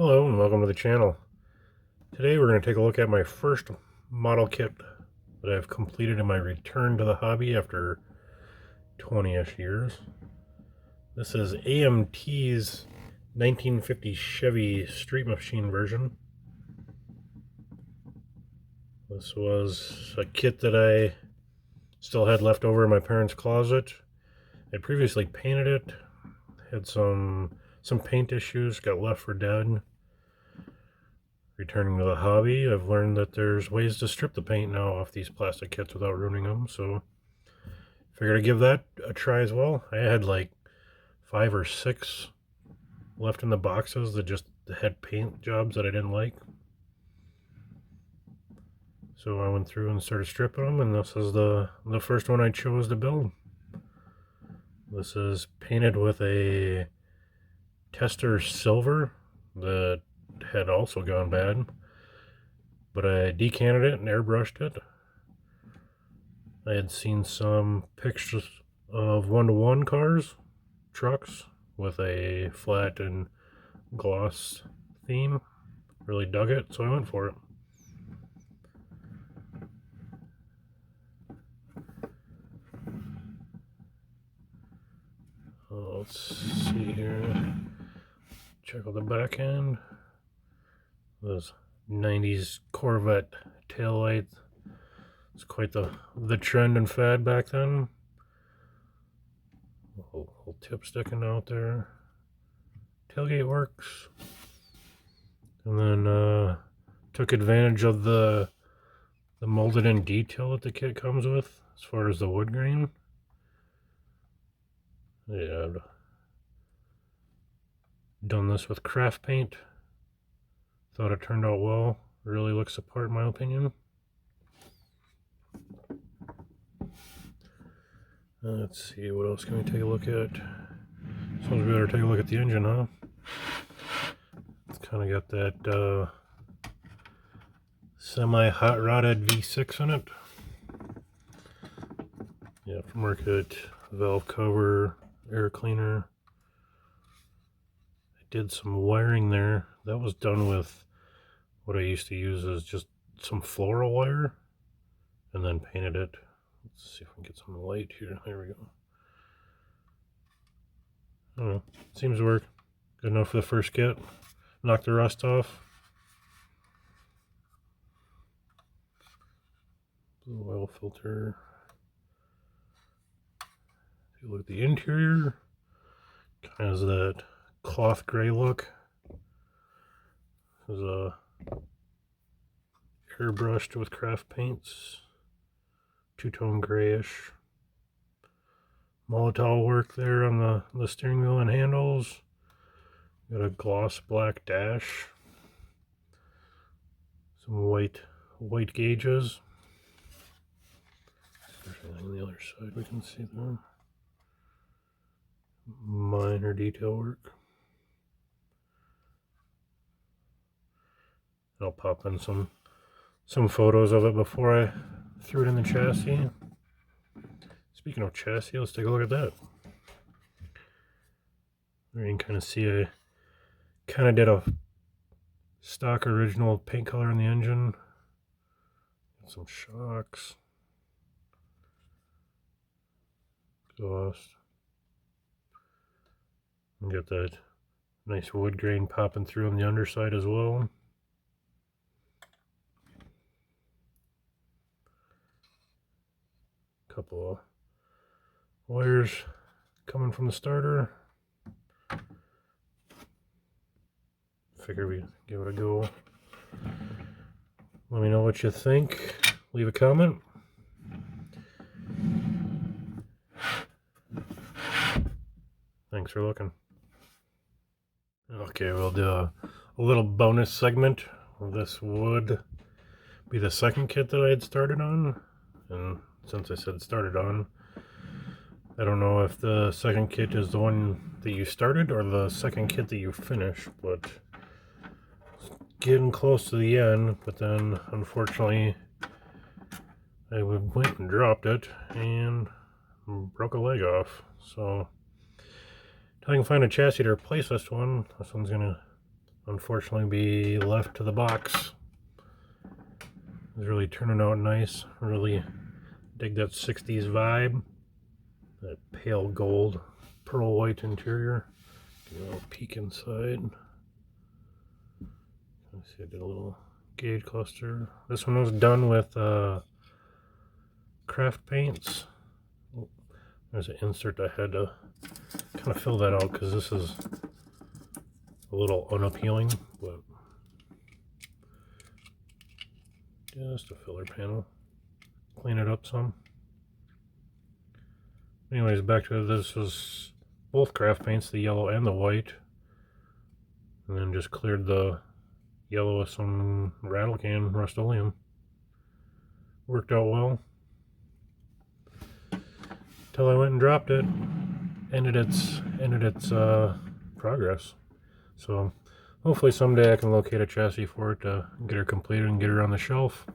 Hello and welcome to the channel. Today we're going to take a look at my first model kit that I've completed in my return to the hobby after 20-ish years. This is AMT's 1950 Chevy Street Machine version. This was a kit that I still had left over in my parents' closet. I previously painted it, had some paint issues, got left for dead. Returning to the hobby, I've learned that there's ways to strip the paint now off these plastic kits without ruining them, so figured I'd give that a try as well. I had like 5 or 6 left in the boxes that just had paint jobs that I didn't like. So I went through and started stripping them, and this is the first one I chose to build. This is painted with a Testors silver that had also gone bad, but I decanted it and airbrushed it. I had seen some pictures of one-to-one cars, trucks, with a flat and gloss theme. Really dug it, so I went for it. Let's see here. Check out the back end. Those 90s Corvette Taillight. It's quite the trend and fad back then. Little tip sticking out there. Tailgate works. And then took advantage of the molded in detail that the kit comes with as far as the wood grain. Yeah, I've done this with craft paint. Thought it turned out well. Really looks the part in my opinion. Let's see, what else can we take a look at? Suppose we better take a look at the engine, huh? It's kind of got that semi-hot rodded V6 in it. Yeah, aftermarket valve cover, air cleaner. I did some wiring there. That was done with what I used to use as just some floral wire, and then painted it. Let's see if we can get some light here. There we go. I don't know. Seems to work. Good enough for the first kit. Knock the rust off. Blue oil filter. Take a look at the interior. Kind of has that cloth gray look. This is a airbrushed with craft paints. Two-tone grayish. Molotow work there on the steering wheel and handles. Got a gloss black dash. Some white gauges. If there's anything on the other side we can see there. Minor detail work. I'll pop in some photos of it before I threw it in the chassis. Speaking of chassis, let's take a look at that. There you can kind of see I kind of did a stock original paint color on the engine. Got some shocks. Exhaust. And got that nice wood grain popping through on the underside as well. Couple of wires coming from the starter. Figure we give it a go. Let me know what you think. Leave a comment. Thanks for looking. Okay, we'll do a little bonus segment. This would be the second kit that I had started on, and since I said started on, I don't know if the second kit is the one that you started or the second kit that you finished, but it's getting close to the end. But then unfortunately I went and dropped it and broke a leg off, so until I can find a chassis to replace this one's gonna unfortunately be left to the box. It's really turning out nice. Really dig that 60s vibe. That pale gold, pearl white interior. Give a little peek inside. Let's see, I did a little gauge cluster. This one was done with craft paints. Oh, there's an insert I had to kind of fill that out because this is a little unappealing, but just a filler panel. Clean it up some. Anyways, back to this is both craft paints, the yellow and the white, and then just cleared the yellow with some rattle can Rust-Oleum. Worked out well. Till I went and dropped it. Ended its progress. So hopefully someday I can locate a chassis for it to get her completed and get her on the shelf.